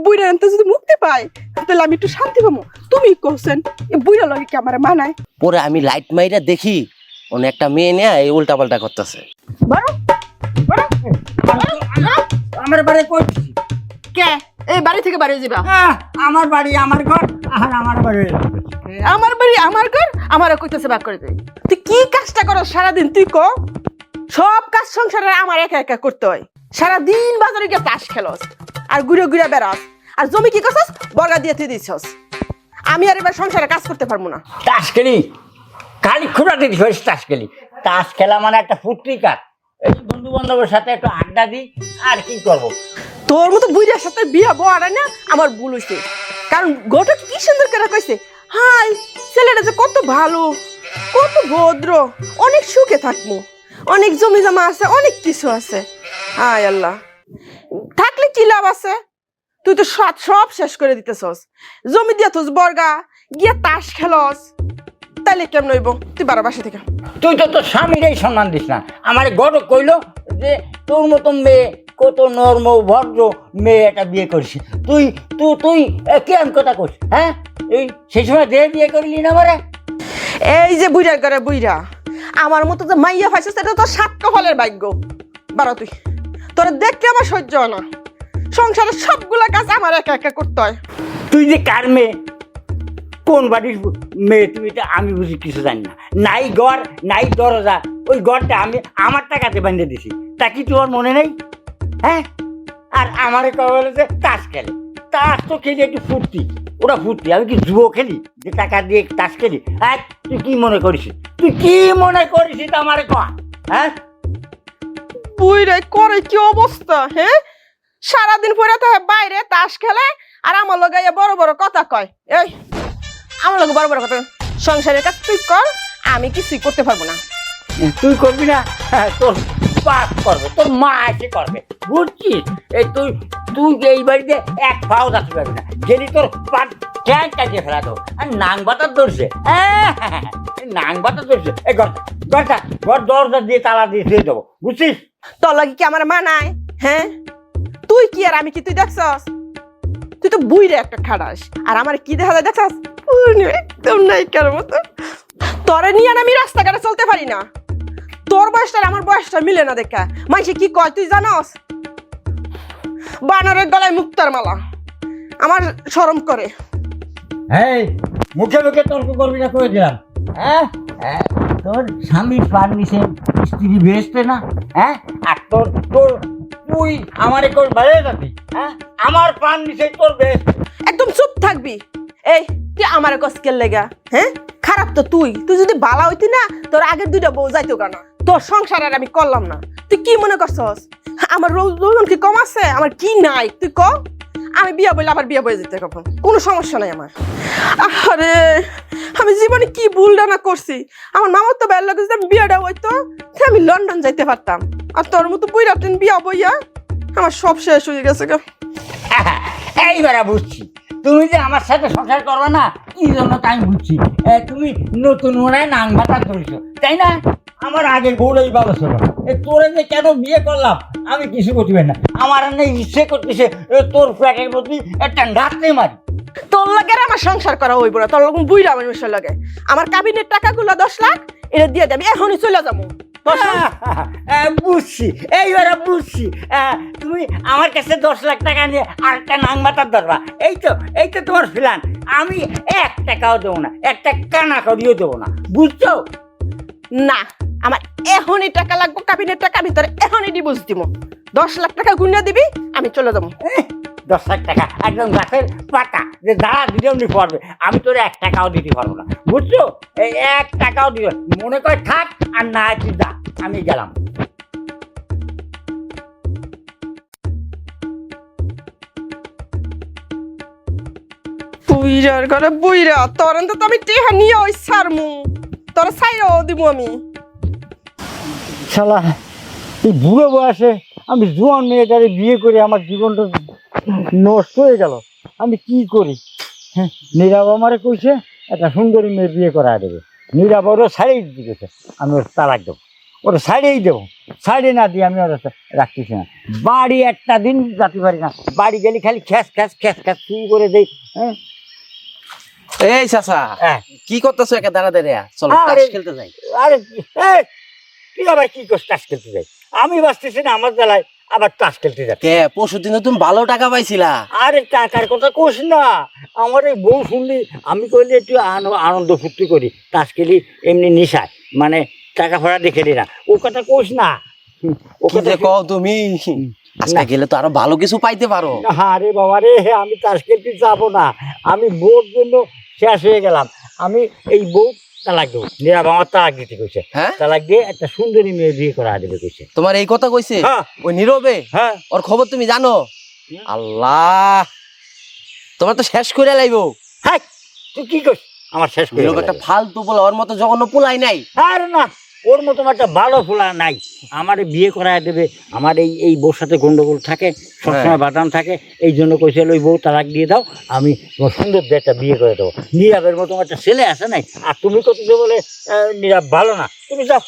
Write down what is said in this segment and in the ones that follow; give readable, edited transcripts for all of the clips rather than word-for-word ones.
বুইরা আনতে যদি মুক্তি পায় তাহলে আমি একটু শান্তি পাবো। তুমি কইছেন এই বুইরা লগে কি আমার মানায়? পরে আমি লাইট মাইরা দেখি অনেক একটা মেয়ে নিয়ে এই উল্টা পাল্টা করতেছে। বড় বড় আমার বাড়ি কইছি কে এই বাড়ি থেকে বাড়ি যাবা? আমার বাড়ি আমার ঘর আর আমার বাড়ি আমার বাড়ি আমার ঘর আমারে কইতেছে বাক করে দে। তুই কি কাজটা করো সারাদিন তুই ক? সব কাজ সংসারে আমার একা একা করতে হয়। সারাদিন বাজারে গিয়ে তাস খেলস আর ঘুরে ঘুরে বেড়াস আর জমি কি করছস বর্গা দিয়ে তুই দিছস। আমি আর এবার সংসারে কাজ করতে পারবো না। তাস খেলি খালি খুঁড়াতে দিস তাস খেলি। তাস খেলা মানে একটা ফুর্তি কাজ। এই বন্ধু বান্ধবের সাথে একটু আড্ডা দিই আর কি করবো। তোর মতো বুইড়ার সাথে বিয়া বড়াই না আমার ভুল হইছে। কারণ ঘটক কি সুন্দর করে কইছে, হাই ছেলেটা যে কত ভালো কত ভদ্র, অনেক সুখে থাকবো, অনেক জমি জমা আছে, অনেক কিছু আছে। হায় আল্লাহ, থাকলে কি লাভ আছে? তুই তো সব শেষ করে দিতেছস। জমি দিয়া তোস বর্গা গিয়া তাস খেলস, তাইলে কেমন হইব? তুই বারো বাসা থেকে তুই তো তোর স্বামীরই সম্মান দিস না। আমার গড় কইলো যে তোর মতন মেয়ে কত নর্ম ভদ্র মেয়ে একটা বিয়ে করছিস। তুই তুই তুই কেমন কথা করছিস? হ্যাঁ, এই সেই সময় দিয়ে বিয়ে করলি না আমারে? এই যে বুইড়ার ঘরে বুইড়া আমার মতো যে মাইয়া পাইছিস সেটা তো সাত কপালের ভাগ্য। বারো তুই, তোরা দেখতে আমার সহ্য হয় না। সংসারের সবগুলা কাজ আমার একা একা করতে হয়। তুই যে কার মেয়ে, কোন বাড়ির মেয়ে তুই এটা আমি বুঝি কিছু জানি না। নাই ঘর নাই দরজা, ওই ঘরটা আমি আমার টাকাতে বাঁধিয়ে দিছি। তা কি তোর মনে নেই? হ্যাঁ, আর আমারে কবে যে তাস খেলে, তাস তো খেলি একটু ফুর্তি, ওরা ফুর্তি। আমি কি জুয়ো খেলি যে টাকা দিয়ে তাস খেলি? হ্যাঁ, তুই কি মনে করিস? তুই কি মনে করিস আমারে কর? হ্যাঁ, বুইড়াই করে কি অবস্থা? হ্যাঁ, সারাদিন পরে তো বাইরে তাস খেলে আর আমার লগে বড় বড় কথা কয়। এই আমার লগে বড় বড় কথা, সংসারের কাজ তুই কর, আমি কিছুই করতে পারবো না। তুই করবি না? হ্যাঁ, তোর বাপ করবে, তোর মা এসে করবে, বুঝছিস? এই তুই তুই এই বাড়িতে এক পাও যাতে পারবি না। যদি তোর পাট ট্যাঙ্ক কাটিয়ে ফেলা দেবো। আর নাং বাতার ধরছে, হ্যাঁ নাং বাতার ধরছে। এই ঘর দরজা দিয়ে তালা দিয়ে দিয়ে দেবো, বুঝছিস? তোর লাগে কি আমার মানায়? হ্যাঁ, তুই কি আর আমি কি তুই দেখছস? তুই তো বুইড়ে একটা খাড়াস আর আমার কি দেখা যায় দেখছস? একদম নাইকার মতো। তোরে নিয়ে আমি রাস্তাঘাটে চলতে পারি না। তোর বয়সটা আমার বয়সটা মিলে না দেখা। মানুষে কি কয় তুই জানস? বানরের গলায় মুক্তার মালা। আমার শরম করে। হ্যাঁ, মুখে মুখে তর্ক করবি না করে দিলাম। হ্যাঁ, তোর স্বামীর পার নিচে স্ত্রী বেসতে না? হ্যাঁ, আর তোর তোর তুই আমারে কর বাইরে যাবি? হ্যাঁ, আমার পান নিচে তোর বেশ। একদম চুপ থাকবি। এই তুই আমার কসকের লেগা? হ্যাঁ, খারাপ তো তুই। তুই যদি বালা হইতি না তোর আগের দুইটা বউ যাইতো কেন? তোর সংসার আর আমি করলাম না। তুই কি মনে করছস আমার রোজন কি কম আছে? আমার কি নাই তুই ক? আমি বিয়া বইলে আবার বিয়া বয়ে যেতে কখন কোনো সমস্যা নাই আমার। আরে আমি জীবনে কি ভুলটা না করছি। আমার মামার তো বেল লাগে যদি বিয়াটা হইতো আমি লন্ডন যাইতে পারতাম। আর তোর মতো বইরা তুই বিয়া বইয়া আমার সব শেষ হয়ে গেছে গা। এইবার বুঝছি তুমি যে আমার সাথে সংসার করবে না কি জন্য, তাই বুঝছি। তুমি নতুন মনে হয় নাং ভাতা ধরেছো, তাই না? আমার আগের বউটাই ভালো ছিল। তোরে যে কেন বিয়ে করলাম আমি কিছু করতে পারি না। আমার না ইচ্ছে করতেছে তোর পেটের প্রতি একটা ডাকতে মারি। তোর লাগে আর আমার সংসার করা হইব না। তোর রকম বুইরা মানুষের লাগে আমার কাবিনের টাকাগুলো 10 লাখ এটা দিয়ে দেবে, এখনই চলে যাবো। বুঝছি, এইবার বুঝছি। তুমি আমার কাছে 10 লাখ টাকা নিয়ে আরেকটা নাং মাতার ধরবা। এই তো তোমার প্ল্যান। আমি 1 টাকাও দেবো না, একটা কানা করিও দেবো না, বুঝছো? না, আমার এখনই টাকা লাগবে, কাবিনের টাকা আমি তোর এখনই ডিভোর্স দিব। 10 লাখ টাকা গুণা দিবি, আমি চলে যাবো। 10 লাখ টাকা একদম গাছের পাতা যে দাঁড়া দিলেও নি পড়বে, আমি তোর 1 টাকাও দিতে পারবো না, বুঝছো? এই 1 টাকাও দিবে মনে করে থাক, আর না তুই যা, আমি গেলাম। বুইরার ঘরে বুইরা তোর তো আমি টেহা নিয়ে ওই সারমু তোর সাইরাও দিব আমি। শালা এই বুড়ো বয়সে আমি জোয়ান মেয়েটারে বিয়ে করে আমার জীবনটা নষ্ট হয়ে গেল। আমি কি করি? হ্যাঁ, নীরব আমারে কইছে একটা সুন্দরী মেয়ে বিয়ে করা দেবে। নীরব ওরও ছাড়িয়ে দিতেছে, আমি ওর তালাক দেবো। ওটা সাইডেই দেবো, সাইডে না দিয়ে আমি ওটা রাখতেছি না। বাড়ি একটা দিন যেতে পারি না, বাড়ি গেলে খালি খ্যাস খ্যাস খ্যাস খ্যাস শুরু করে দেই। হ্যাঁ এই চাচা হ্যাঁ। কি করতেছো একা দাঁড়া দাঁড়িয়ে? চলো আরে, তাস খেলতে যাই। আরে কি আবার কি করছ, তাস খেলতে যাই? আমি বাঁচতেছি না আমার জ্বালায়, আবার তাস খেলতে যাচ্ছি। কে পরশুদিন তো তুমি ভালো টাকা পাইছিলা। আরে টাকার কথা কোস না, আমার এই বউ শুনলি আমি কইলে একটু আনন্দ ফুর্তি করি, তাস খেলি এমনি নিশায়, মানে টাকা ফাড়া দেখে নি না, ও কথা কোস না। ও কি কথা যে কও তুমি, আজকে গেলে তো আরো ভালো কিছু পাইতে পারো। আরে বাবা রে, আমি তাস খেলতে যাবো না, আমি বউর জন্য শেষ হয়ে গেলাম। আমি এই বউ তালাক দেবো, নীরব আমার তালাক দিতে কইছে। হ্যাঁ তালাক দিয়ে একটা সুন্দরী মেয়ে বিয়ে করা দেবে কইছে। তোমার এই কথা কইছে? হ্যাঁ। ওই নীরবে? হ্যাঁ। ওর খবর তুমি জানো? হুম। আল্লাহ, তোমার তো শেষ করে লাইবো। হ্যাঁ, তুই কি করছ? আমার শেষ করে নীরব একটা ফেলাবে। ফালতু বলে, ওর মতো জঘন্য পোলাই নাই। আরে না, ওর মতো একটা ভালো ফোলা নাই। আমার বিয়ে করায় দেবে, আমার এই বউর সাথে গন্ডগোল থাকে, সবসময় বাদাম থাকে, এই জন্য কইছিল ওই বউ তালাক দিয়ে দাও, আমি তোমার সুন্দর দিয়ে একটা বিয়ে করে দেবো। নীরবের মতো একটা ছেলে আছে নাই, আর তুমি কত বলে নীরব ভালো না, তুমি যাও।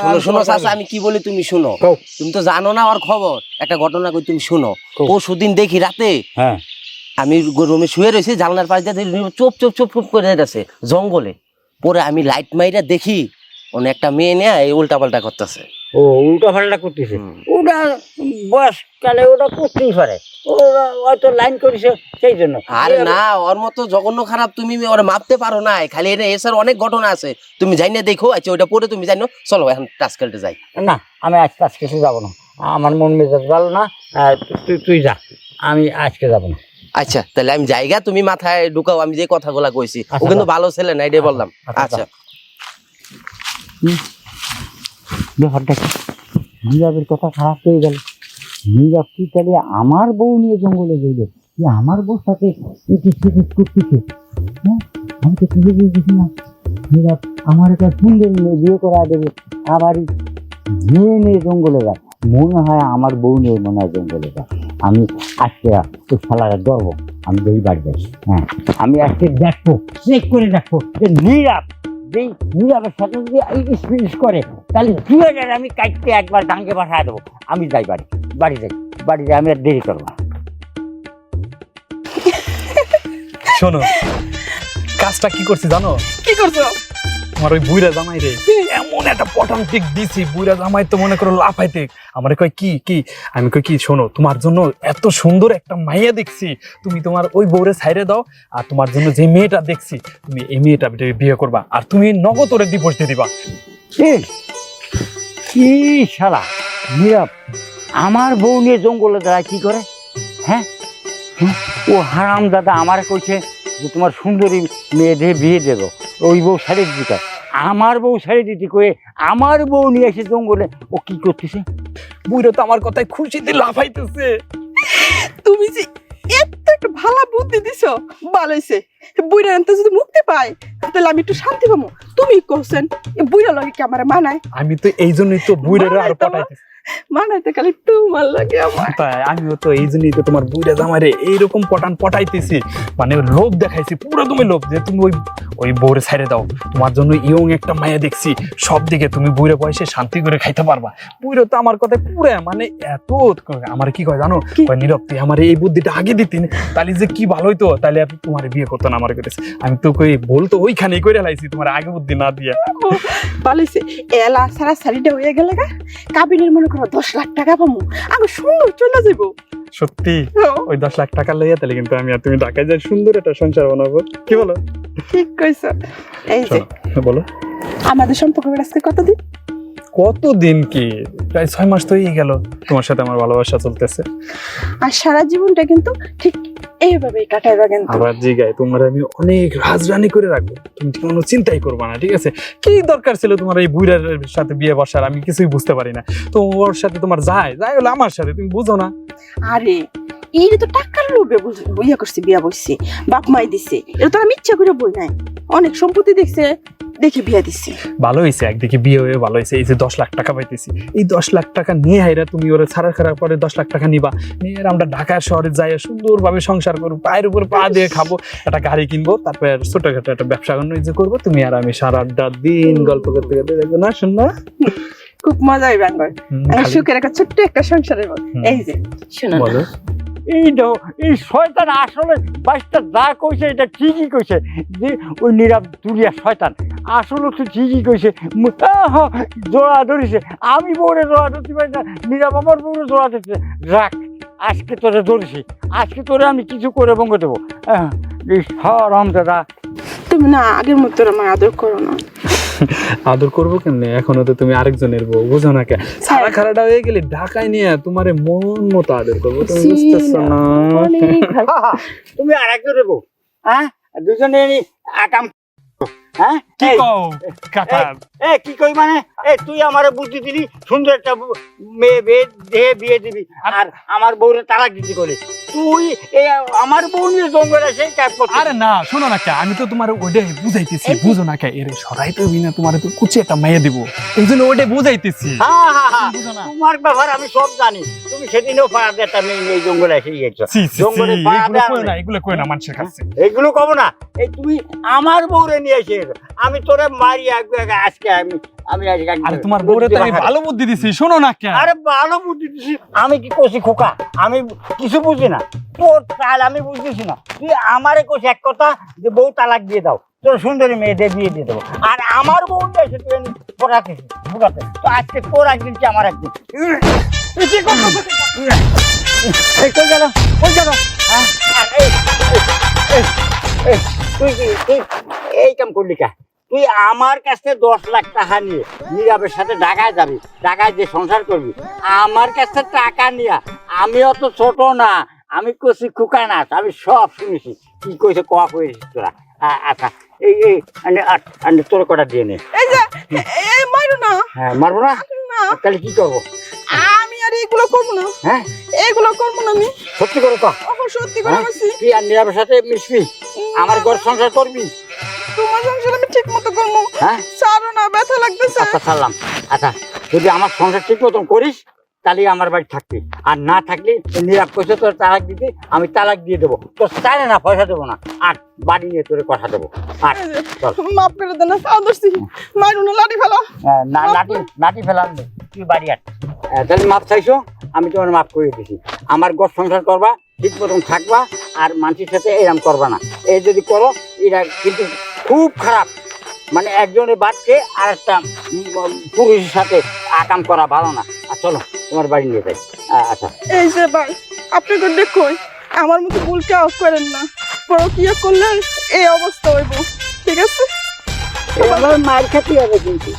শোনো শোনো চাচা, আমি কি বলি তুমি শুনো। কও। তুমি তো জানো না ওর খবর, একটা ঘটনা কই তুমি শুনো। কও। পরশুদিন দেখি রাতে হ্যাঁ আমি রুমে শুয়ে রয়েছি, জানলার পাশ দিয়ে দেখি চুপ চুপ চুপ চুপ করে যাচ্ছে জঙ্গলে। পরে আমি লাইট মাইরা দেখি অনেক একটা মেয়ে নিয়ে এই উল্টা পাল্টা করতেছে। ও উল্টা পাল্টা করতেছে, ওটা বয়সকালে ওটা করতেই পারে, ওরা হয়তো লাইন করেছে সেই জন্য। আরে না, ওর মতো জঘন্য খারাপ তুমি ওরা মাপতে পারো না। খালি এটা এছাড়া অনেক ঘটনা আছে, তুমি যাই না দেখো। আচ্ছা ওইটা পরে তুমি জানো, চলো এখন টাচ খেলতে যাই। না, আমি আজকে কিছু যাবো না, আমার মন মেজাজ ভালো না। তুই যা, আমি আজকে যাবো না। আচ্ছা তাহলে আমি জায়গা, তুমি মাথায় ঢুকাও আমি যে কথাগুলা কইছি। ও আচ্ছা, কিন্তু ভালো ছেলে না, এটাই বললাম। আচ্ছা, আচ্ছা ব্যাপারটা কি, নীরবের কথা খারাপ হয়ে গেল। নীরব কি তাহলে আমার বউ নিয়ে জঙ্গলে গেল, কি আমার বউর সাথে ইটিস পিটিস করতেছে? হ্যাঁ, আমি তো কিছু বুঝতেছি না। নীরব আমার একটা সুন্দর মেয়ে বিয়ে করা দেবে, আবার মেয়ে নিয়ে জঙ্গলে যায়। মনে হয় আমার বউ নিয়ে মনে হয় জঙ্গলে যায়। আমি আজকে তো খেলাটা ধরবো, আমি এই বাড়ি যাই। হ্যাঁ, আমি আজকে দেখবো, চেক করে দেখবো যে নীরবের সাথে যদি স্পিরিট করে, তাহলে দুজনের আমি কাটতে একবার ডাঙ্গে বাসায় দেবো। আমি যাই বাড়ি যাই, আমি আর দেরি করবো না। শোনো, কাজটা কি করছি জানো? কি করছো? তোমার ওই বুইরা জামাই রে এমন একটা পটান টিক দিছি, বুইরা জামাই তো মনে করো লাফাইতে। আমার কয় কি কি, আমি কই কি, শোনো তোমার জন্য এত সুন্দর একটা মাইয়া দেখছি, তুমি তোমার ওই বউরে ছাইরে দাও, আর তোমার জন্য যে মেয়েটা দেখছি তুমি এই মেয়েটা বিয়ে করবা, আর তুমি নগদ ওরে ডিভোর্স দিয়ে দিবা। কি শালা নীরব আমার বউ নিয়ে জঙ্গলে দাঁড়ায় কি করে? হ্যাঁ, ও হারাম দাদা আমার কইছে যে তোমার সুন্দরী মেয়ে দিয়ে বিয়ে দেবো, ওই বউ শাড়ি দিতে। আমার বউ শাড়ি দিতে কয়ে আমার বউ নিয়ে এসে জঙ্গলে ও কি করতেছে? বুইরা তো আমার কথায় খুশিতে লাফাইতেছে। তুমি যে এত একটা ভালো বুদ্ধি দিছো, ভালো হইছে। বুইরা আনতে যদি মুক্তি পায় তাহলে আমি একটু শান্তি পাবো। তুমি কোসেন বুইরা লাগে কি আমার মানায়? আমি তো এই জন্যই তো বুইরারে আর পটাইতেছি। মানাইতে খালি তোমার লাগে আমার। তাই আমিও তো এই জন্যই তো তোমার বুইরা জামাইরে এইরকম পটাইতেছি, মানে লোভ দেখাইছি, পুরো তুমি লোভ, যে তুমি ওই বউরে ছাইরে দাও, তোমার জন্য ইয়ং একটা মায়া দেখছি, সব দিকে তুমি বুইরা বয়সে শান্তি করে খাইতে পারবা। বুইরা তো আমার কথা পুরো মানে এত আমার কি কয় জানো, কয় নীরব তুই আমার এই বুদ্ধিটা আগে দিতি তাহলে যে কি ভালো হইতো, তাহলে আর তোমার বিয়ে করতো না আমার কাছে। আমি তো কই বলতো ওইখানেই করে লাইছি, তোমার আগে বুদ্ধি না দিয়া। ভালো হইছে। এলা সারা শাড়িটা হয়ে গেলে গা, কাবিনের মনে করো 10 লাখ টাকা পাবো, আমি সুন্দর চলে যাবো। সত্যি ওই 10 লাখ টাকা লইয়া তাহলে কিন্তু আমি আর তুমি ঢাকায় যাই সুন্দর একটা সংসার বানাবো, কি বলো? ঠিক কইছো। এই যে বলো, আমাদের সম্পর্ক আজকে কতদিন? কতদিন কি, প্রায় 6 মাস তো হয়ে গেল তোমার সাথে আমার ভালোবাসা চলতেছে। আর সারা জীবনটা কিন্তু ঠিক এইভাবেই কাটাইবা কিন্তু। আবার জিগায় তোমার আমি অনেক রাজরানী করে রাখবো, তুমি কোনো চিন্তাই করবা না, ঠিক আছে? কি দরকার ছিল তোমার এই বুইরার সাথে বিয়ে বসার, আমি কিছুই বুঝতে পারি না। তো ওর সাথে তোমার যায় হলো আমার সাথে, তুমি বুঝো না? আরে এই তো টাকার লোভে বইয়া করছি, বিয়া বসছি, বাপ মাই দিছে, এটা তো আমি ইচ্ছা করে বই নাই, অনেক সম্পত্তি দেখছে দেখে বিয়া দিছি। ভালো হয়েছে, একদিকে বিয়ে হয়ে ভালো হয়েছে। এই যে 10 লাখ টাকা পাইতেছি, এই 10 লাখ টাকা নিয়ে হাইরা তুমি ওরা ছাড়া খারাপ পরে 10 লাখ টাকা নিবা, নিয়ে আমরা ঢাকা শহরে যাই সুন্দরভাবে সংসার করবো, পায়ের উপর পা দিয়ে খাবো, একটা গাড়ি কিনবো, তারপর ছোটখাটো একটা ব্যবসা বাণিজ্য করবো, তুমি আর আমি সারা দিন গল্প করতে করতে দেখবো না, শুন না? খুব মজাই বাঙ্গর সুখের একটা ছোট্ট একটা সংসারের মতো। এই যে শোনো না, বলো। এই দেখো এই শয়তান আসলে বাইশটা যা কইছে এটা ঠিকই কইছে যে ওই নীরব তুলিয়া শয়তান আসলে তো ঠিকই কইছে জোড়া ধরিছে। আমি বউরে জোড়া ধরতে পারি না, নীরব আমার বউরে জোড়া ধরছে। রাখ, আজকে তোরে ধরেছি, আজকে তোরে আমি কিছু করে বঙ্গ দেবো। এই হারাম দাদা, তুমি না আগের মতো আমার আদর করো না। আদর করবো কেমনে? এখনো তো তুমি আরেকজনের বউ, বুঝো না কে? সারা খারাটা হয়ে গেলে ঢাকায় নিয়ে তোমারে মন মতো আদর করবো, তুমি বুঝতেছো না? তুমি আর একজন দেবো, হ্যাঁ দুজনে আকাম, হ্যাঁ কি এই, কও কাকা? এ কি কই মানে তুই আমারে বুদ্ধি দিলি সুন্দর একটা মেয়ে বিয়ে দিবি আর আমার বউরে তালাক দিতে করে তুই আমার বউ নিয়ে জঙ্গলে সেই কাজ করছিস। আরে না, শোনো না কে, আমি তো তোমার ওইটাই বুঝাইতেছি, বুঝো না কে? এর সরাই তো না, তোমার তো কুচি একটা মেয়ে দিব, এই জন্য ওইটাই বুঝাইতেছি। হ্যাঁ হ্যাঁ হ্যাঁ, তোমার ব্যাপার আমি সব জানি। তুমি সেদিনও পাড়াতে একটা মেয়ে নিয়ে জঙ্গলে এসে গেছো। জঙ্গলে পাড়াতে এগুলো কই না মানুষের কাছে, এগুলো কব না। এই তুমি আমার বউরে নিয়ে এসে আমি তোরে মারি আজকে আমি আরে তোমার বউরে তো আমি ভালো বুদ্ধি দিছি, শোনো না কে? আরে ভালো বুদ্ধি দিছি, আমি কি কইছি খোকা? আমি কিছু বুঝি না, তোর চাল আমি বুঝতেছি না। তুই আমারে কইছিস এক কথা যে বউ তালাক দিয়ে দাও, তোর সুন্দরী মেয়েদের বিয়ে দিয়ে দেবো, আর আমার বউ এসে তুই পড়াতেছিস বুঝাতে। তো আজকে তোর একদিন কি আমার একদিন কই গেল কই গেল? হ্যাঁ তুই এই কাম করলি কা? তুই আমার কাছে 10 লাখ টাকা নিয়ে নীরবের সাথে ঢাকায় যাবি, ঢাকায় যে সংসার করবি আমার কাছে টাকা নিয়ে। আমি অত ছোট না, আমি কইছি খুকা না, আমি সব শুনেছি কি কইছে কোয়া কইছিস তোরা। আচ্ছা এই তোর কটা দিয়ে নে। এই যে এই মারো না। হ্যাঁ মারবো না, না তাহলে কি করবো? আমি আর এগুলো করবো না, হ্যাঁ এগুলো করবো না আমি। সত্যি করে কহ, সত্যি করে বলছি। তুই আর নীরবের সাথে মিশবি, আমার ঘর সংসার করবি? তোমার সংসার আমি ঠিক মতো করবো। হ্যাঁ ছাড়ো না, ব্যথা লাগতেছে। আচ্ছা ছাড়লাম। আচ্ছা যদি আমার সংসার ঠিক মতন করিস তাহলে আমার বাড়ি থাকবি, আর না থাকলে নীরব কইছে তোর তালাক দিতে, আমি তালাক দিয়ে দেবো। তোর চাইলে না পয়সা দেবো না, আর বাড়ি নিয়ে তোরে কথা দেবো। আর চল মাফ করে দেন, আদর্শি মারো না, লাঠি ফেলো। নাটি ফেলাম নেই, তুই বাড়ি আট। তাহলে মাপ চাইছো, আমি তোমার মাফ করে দিছি। আমার ঘর সংসার করবা, ঠিক মতন থাকবা, আর মানুষের সাথে এরম করবা না। এই যদি করো এরা কিন্তু খুব খারাপ, মানে একজনের বাদকে আর একটা পুরুষের সাথে আকাম করা ভালো না। আর চলো তোমার বাড়ি নিয়ে যাই। আচ্ছা এই যে ভাই, আপনাকে দেখুন আমার মতো ভুল কেউ করেন না, পরকিয়া করলে এই অবস্থা হইব। ঠিক আছে, মার খেতে হবে কিন্তু।